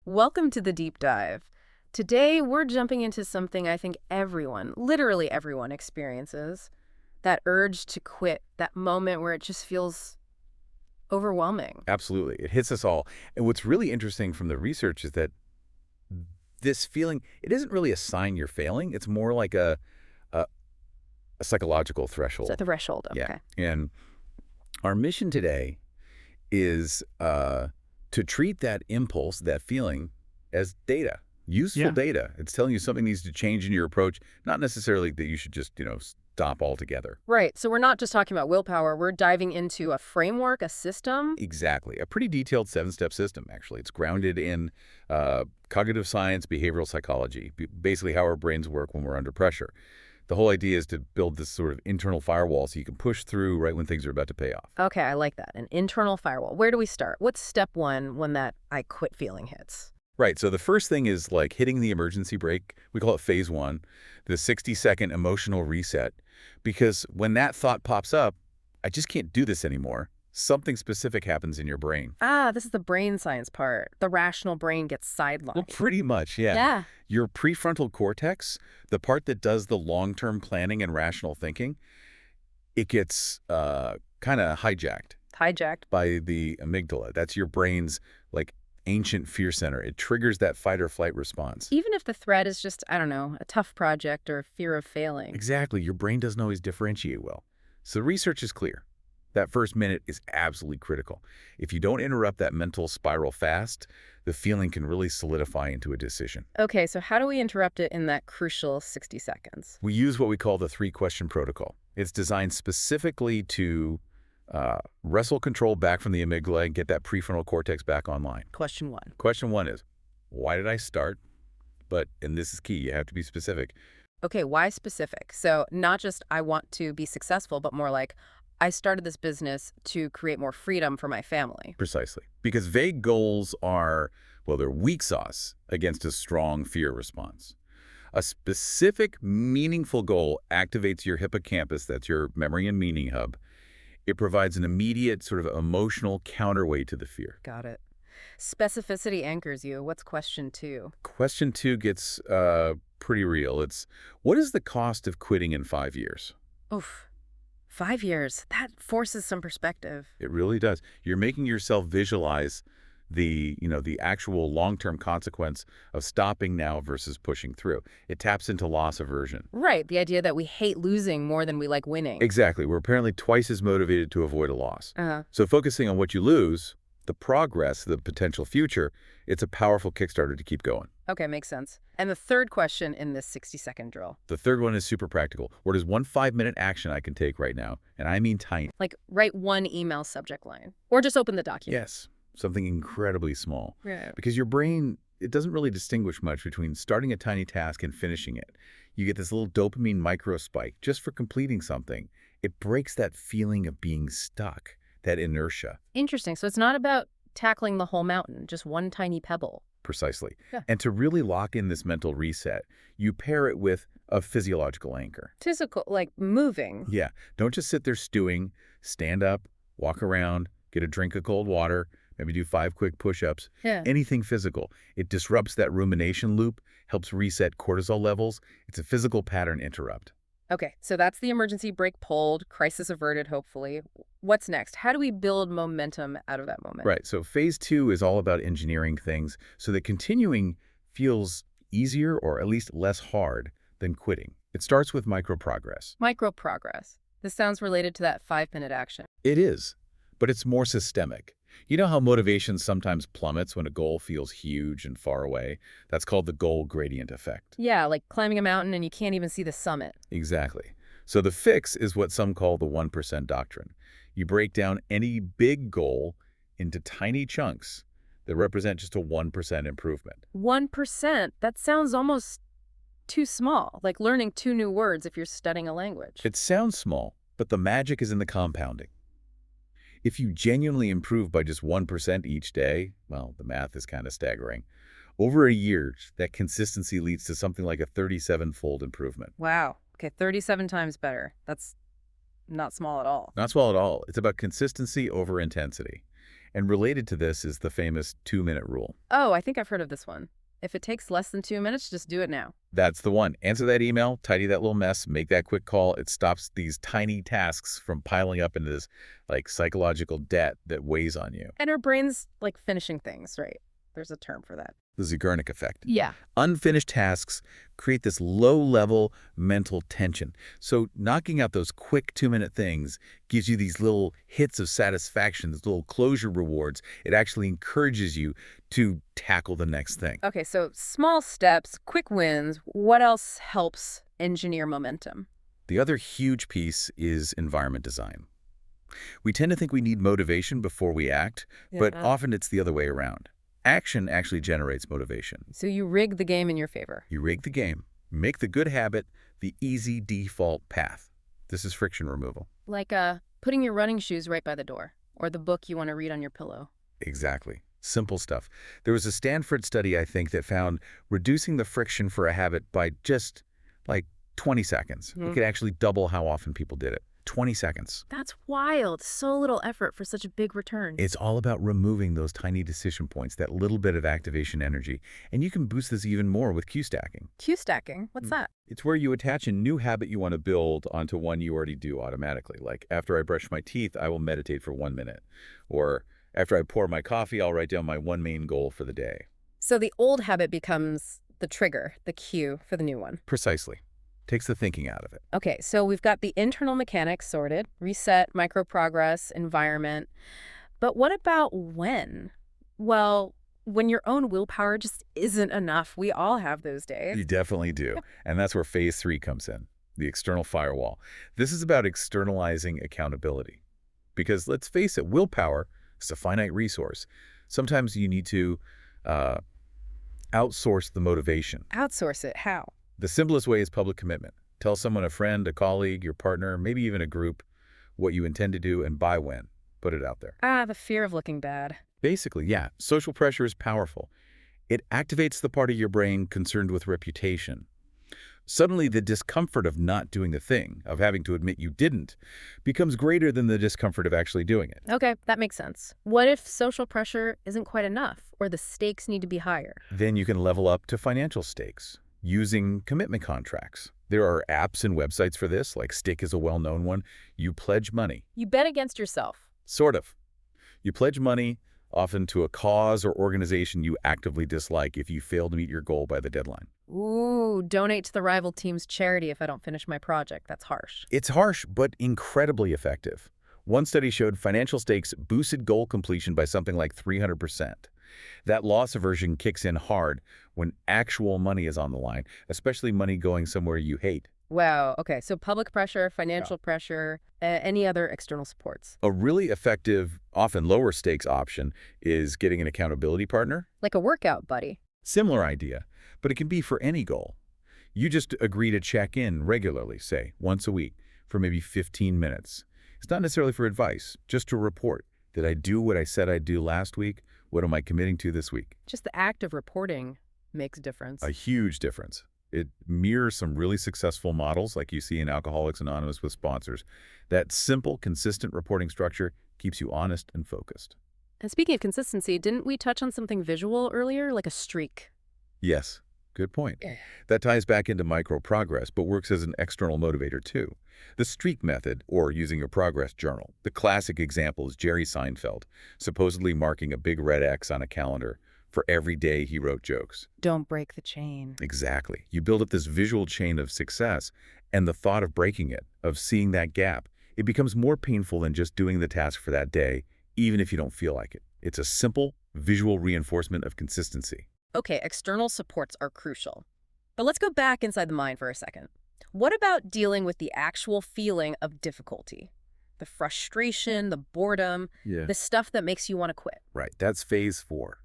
Welcome to the deep dive. Today, we're jumping into something I think everyone, literally everyone, experiences that urge to quit, that moment where it just feels overwhelming. Absolutely. It hits us all. And what's really interesting from the research is that this feeling, it isn't really a sign you're failing. It's more like a, a psychological It's a threshold. threshold. Yeah. Okay. And our mission today is to treat that impulse, that feeling, as data, useful Yeah. data. It's telling you something needs to change in your approach, not necessarily that you should just, stop altogether. Right. So we're not just talking about willpower. We're diving into a framework, a system. Exactly. A pretty detailed seven-step system, actually. It's grounded in cognitive science, behavioral psychology, basically how our brains work when we're under pressure. The whole idea is to build this sort of internal firewall so you can push through right when things are about to pay off. Okay, I like that. An internal firewall. Where do we start? What's step one when that I quit feeling hits? Right. So the first thing is like hitting the emergency brake. We call it phase one, the 60-second emotional reset. Because when that thought pops up, I just can't do this anymore, something specific happens in your brain. Ah, this is the brain science part. The rational brain gets sidelined. Well, pretty much, yeah. Yeah. Your prefrontal cortex, the part that does the long-term planning and rational thinking, it gets kind of hijacked Hijacked. by the amygdala. That's your brain's, like, ancient fear center. It triggers that fight or flight response. Even if the threat is just, I don't know, a tough project or fear of failing. Exactly. Your brain doesn't always differentiate well. So the research is clear. That first minute is absolutely critical. If you don't interrupt that mental spiral fast, the feeling can really solidify into a decision. Okay, so how do we interrupt it in that crucial 60 seconds? We use what we call the three-question protocol. It's designed specifically to wrestle control back from the amygdala and get that prefrontal cortex back online. Question one. Question one is, why did I start? But, and this is key, you have to be specific. Okay, why specific? So not just I want to be successful, but more like I started this business to create more freedom for my family. Precisely. Because vague goals are, well, they're weak sauce against a strong fear response. A specific, meaningful goal activates your hippocampus, that's your memory and meaning hub. It provides an immediate sort of emotional counterweight to the fear. Got it. Specificity anchors you. What's question two? Question two gets pretty real. It's, what is the cost of quitting in 5 years? Oof. 5 years. That forces some perspective. It really does. You're making yourself visualize the actual long-term consequence of stopping now versus pushing through. It taps into loss aversion. Right, the idea that we hate losing more than we like winning. Exactly. We're apparently twice as motivated to avoid a loss. Uh-huh. So focusing on what you lose, the progress, the potential future, it's a powerful Kickstarter to keep going. Okay, makes sense. And the third question in this 60-second drill. The third one is super practical. What is one 5-minute action I can take right now? And I mean tiny. Like, write one email subject line. Or just open the document. Yes, something incredibly small. Yeah. Because your brain, it doesn't really distinguish much between starting a tiny task and finishing it. You get this little dopamine micro spike just for completing something. It breaks that feeling of being stuck, that inertia. Interesting. So it's not about tackling the whole mountain, just one tiny pebble. Precisely. Yeah. And to really lock in this mental reset, you pair it with a physiological anchor. Physical, like moving. Yeah. Don't just sit there stewing. Stand up, walk around, get a drink of cold water, maybe do 5 quick push-ups. Yeah. Anything physical. It disrupts that rumination loop, helps reset cortisol levels. It's a physical pattern interrupt. Okay, so that's the emergency brake pulled, crisis averted, hopefully. What's next? How do we build momentum out of that moment? Right. So phase two is all about engineering things so that continuing feels easier or at least less hard than quitting. It starts with micro progress. Micro progress. This sounds related to that 5-minute action. It is, but it's more systemic. You know how motivation sometimes plummets when a goal feels huge and far away? That's called the goal gradient effect. Yeah, like climbing a mountain and you can't even see the summit. Exactly. So the fix is what some call the 1% doctrine. You break down any big goal into tiny chunks that represent just a 1% improvement. 1%? That sounds almost too small, like learning 2 new words if you're studying a language. It sounds small, but the magic is in the compounding. If you genuinely improve by just 1% each day, well, the math is kind of staggering. Over a year, that consistency leads to something like a 37-fold improvement. Wow. Okay, 37 times better. That's not small at all. Not small at all. It's about consistency over intensity. And related to this is the famous 2-minute rule. Oh, I think I've heard of this one. If it takes less than 2 minutes, just do it now. That's the one. Answer that email, tidy that little mess, make that quick call. It stops these tiny tasks from piling up into this psychological debt that weighs on you. And our brain's like finishing things, right? There's a term for that. The Zeigarnik effect. Yeah. Unfinished tasks create this low-level mental tension. So knocking out those quick 2-minute things gives you these little hits of satisfaction, these little closure rewards. It actually encourages you to tackle the next thing. Okay, so small steps, quick wins. What else helps engineer momentum? The other huge piece is environment design. We tend to think we need motivation before we act, but often it's the other way around. Action actually generates motivation. So you rig the game in your favor. You rig the game. Make the good habit the easy default path. This is friction removal. Like putting your running shoes right by the door, or the book you want to read on your pillow. Exactly. Simple stuff. There was a Stanford study, I think, that found reducing the friction for a habit by just 20 seconds. It could actually double how often people did it. 20 seconds. That's wild. So little effort for such a big return. It's all about removing those tiny decision points, that little bit of activation energy. And you can boost this even more with cue stacking. Cue stacking? What's that? It's where you attach a new habit you want to build onto one you already do automatically. Like, after I brush my teeth, I will meditate for 1 minute. Or after I pour my coffee, I'll write down my one main goal for the day. So the old habit becomes the trigger, the cue for the new one. Precisely. Takes the thinking out of it. Okay, so we've got the internal mechanics sorted, reset, micro-progress, environment. But what about when? Well, when your own willpower just isn't enough. We all have those days. You definitely do. And that's where phase 3 comes in, the external firewall. This is about externalizing accountability. Because let's face it, willpower is a finite resource. Sometimes you need to outsource the motivation. Outsource it. How? The simplest way is public commitment. Tell someone, a friend, a colleague, your partner, maybe even a group, what you intend to do and by when. Put it out there. The fear of looking bad. Basically, yeah, social pressure is powerful. It activates the part of your brain concerned with reputation. Suddenly, the discomfort of not doing the thing, of having to admit you didn't, becomes greater than the discomfort of actually doing it. Okay, that makes sense. What if social pressure isn't quite enough, or the stakes need to be higher? Then you can level up to financial stakes, using commitment contracts. There are apps and websites for this, like Stick is a well-known one. You pledge money. You bet against yourself. Sort of. You pledge money, often to a cause or organization you actively dislike if you fail to meet your goal by the deadline. Ooh, donate to the rival team's charity if I don't finish my project. That's harsh. It's harsh, but incredibly effective. One study showed financial stakes boosted goal completion by something like 300%. That loss aversion kicks in hard when actual money is on the line, especially money going somewhere you hate. Wow. Okay, so public pressure, financial pressure, any other external supports. A really effective, often lower stakes option is getting an accountability partner. Like a workout buddy. Similar idea, but it can be for any goal. You just agree to check in regularly, say, once a week, for maybe 15 minutes. It's not necessarily for advice, just to report. Did I do what I said I'd do last week? What am I committing to this week? Just the act of reporting makes a difference. A huge difference. It mirrors some really successful models like you see in Alcoholics Anonymous with sponsors. That simple, consistent reporting structure keeps you honest and focused. And speaking of consistency, didn't we touch on something visual earlier, like a streak? Yes, good point. That ties back into micro-progress, but works as an external motivator too. The streak method, or using a progress journal. The classic example is Jerry Seinfeld, supposedly marking a big red X on a calendar for every day he wrote jokes. Don't break the chain. Exactly. You build up this visual chain of success, and the thought of breaking it, of seeing that gap, it becomes more painful than just doing the task for that day, even if you don't feel like it. It's a simple, visual reinforcement of consistency. Okay, external supports are crucial. But let's go back inside the mind for a second. What about dealing with the actual feeling of difficulty? The frustration, the boredom, the stuff that makes you want to quit. Right, that's phase 4.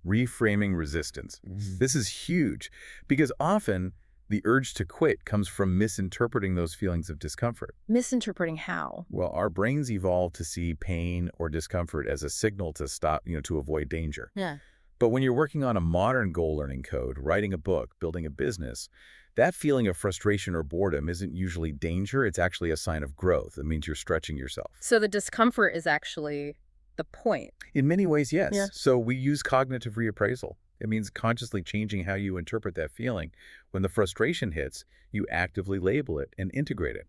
Reframing resistance. This is huge because often the urge to quit comes from misinterpreting those feelings of discomfort. Misinterpreting how? Well, our brains evolved to see pain or discomfort as a signal to stop, to avoid danger. Yeah. But when you're working on a modern goal-learning code, writing a book, building a business, that feeling of frustration or boredom isn't usually danger. It's actually a sign of growth. It means you're stretching yourself. So the discomfort is actually the point. In many ways, yes. Yeah. So we use cognitive reappraisal. It means consciously changing how you interpret that feeling. When the frustration hits, you actively label it and integrate it.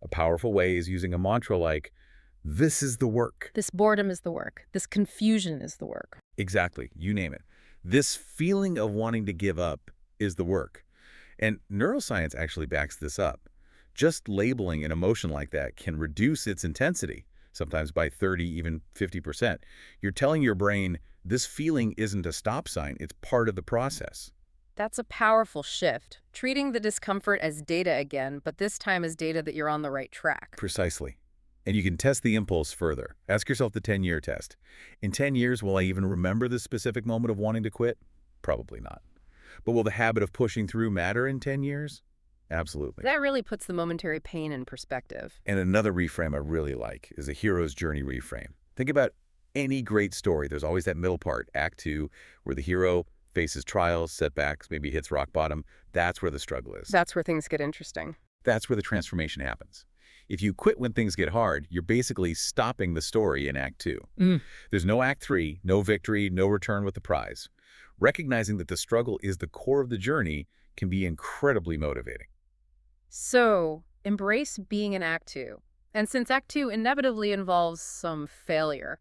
A powerful way is using a mantra like, "This is the work." This boredom is the work. This confusion is the work. Exactly. You name it. This feeling of wanting to give up is the work. And neuroscience actually backs this up. Just labeling an emotion like that can reduce its intensity, sometimes by 30, even 50%. You're telling your brain, this feeling isn't a stop sign, it's part of the process. That's a powerful shift, treating the discomfort as data again, but this time as data that you're on the right track. Precisely. And you can test the impulse further. Ask yourself the 10-year test. In 10 years, will I even remember this specific moment of wanting to quit? Probably not. But will the habit of pushing through matter in 10 years? Absolutely. That really puts the momentary pain in perspective. And another reframe I really like is a hero's journey reframe. Think about any great story. There's always that middle part, Act 2, where the hero faces trials, setbacks, maybe hits rock bottom. That's where the struggle is. That's where things get interesting. That's where the transformation happens. If you quit when things get hard, you're basically stopping the story in Act 2. There's no Act 3, no victory, no return with the prize. Recognizing that the struggle is the core of the journey can be incredibly motivating. So, embrace being in Act 2. And since Act 2 inevitably involves some failure,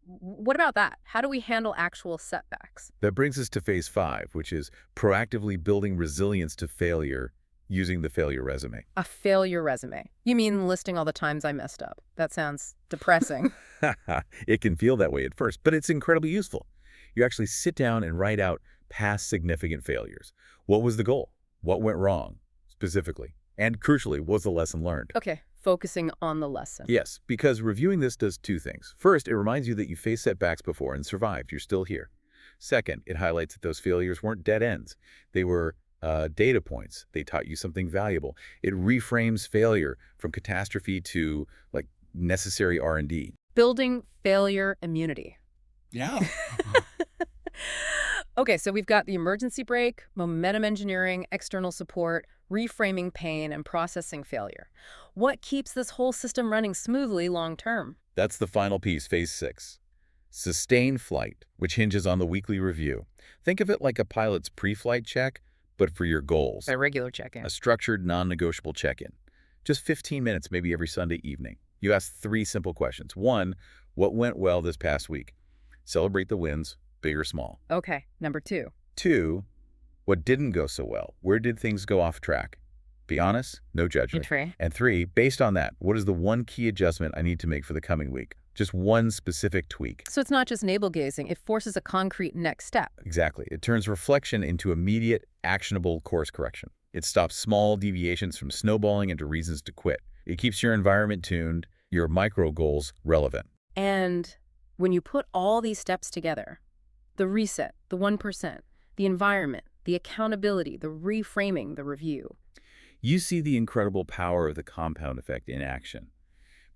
what about that? How do we handle actual setbacks? That brings us to phase 5, which is proactively building resilience to failure using the failure resume. A failure resume. You mean listing all the times I messed up? That sounds depressing. It can feel that way at first, but it's incredibly useful. You actually sit down and write out past significant failures. What was the goal? What went wrong, specifically? And crucially, what was the lesson learned? Okay, focusing on the lesson. Yes, because reviewing this does two things. First, it reminds you that you faced setbacks before and survived. You're still here. Second, it highlights that those failures weren't dead ends. They were data points. They taught you something valuable. It reframes failure from catastrophe to like necessary R&D. Building failure immunity. Yeah. Okay, so we've got the emergency brake, momentum engineering, external support, reframing pain, and processing failure. What keeps this whole system running smoothly long term? That's the final piece, phase 6. Sustained flight, which hinges on the weekly review. Think of it like a pilot's pre-flight check, but for your goals. A regular check-in. A structured, non-negotiable check-in. Just 15 minutes, maybe every Sunday evening. You ask 3 simple questions. 1, what went well this past week? Celebrate the wins, big or small. Okay, number 2. 2, what didn't go so well? Where did things go off track? Be honest, no judgment. Entry. And 3, based on that, what is the one key adjustment I need to make for the coming week? Just one specific tweak. So it's not just navel-gazing, it forces a concrete next step. Exactly. It turns reflection into immediate, actionable course correction. It stops small deviations from snowballing into reasons to quit. It keeps your environment tuned, your micro goals relevant. And when you put all these steps together, the reset, the 1%, the environment, the accountability, the reframing, the review, You see the incredible power of the compound effect in action.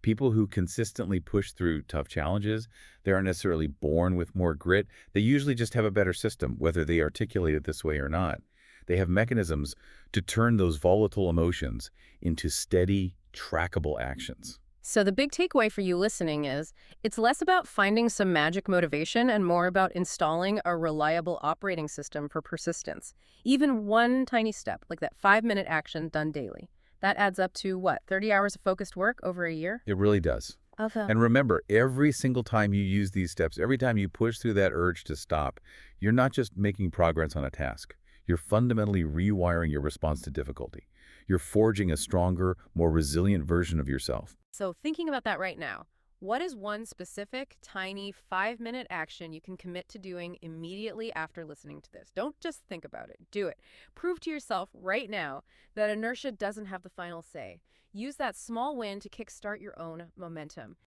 People who consistently push through tough challenges, they aren't necessarily born with more grit. They usually just have a better system, whether they articulate it this way or not. They have mechanisms to turn those volatile emotions into steady, trackable actions. So the big takeaway for you listening is, it's less about finding some magic motivation and more about installing a reliable operating system for persistence. Even one tiny step, like that 5-minute action done daily, that adds up to, what, 30 hours of focused work over a year? It really does. Awesome. And remember, every single time you use these steps, every time you push through that urge to stop, you're not just making progress on a task. You're fundamentally rewiring your response to difficulty. You're forging a stronger, more resilient version of yourself. So thinking about that right now, what is one specific, tiny 5-minute action you can commit to doing immediately after listening to this? Don't just think about it. Do it. Prove to yourself right now that inertia doesn't have the final say. Use that small win to kickstart your own momentum.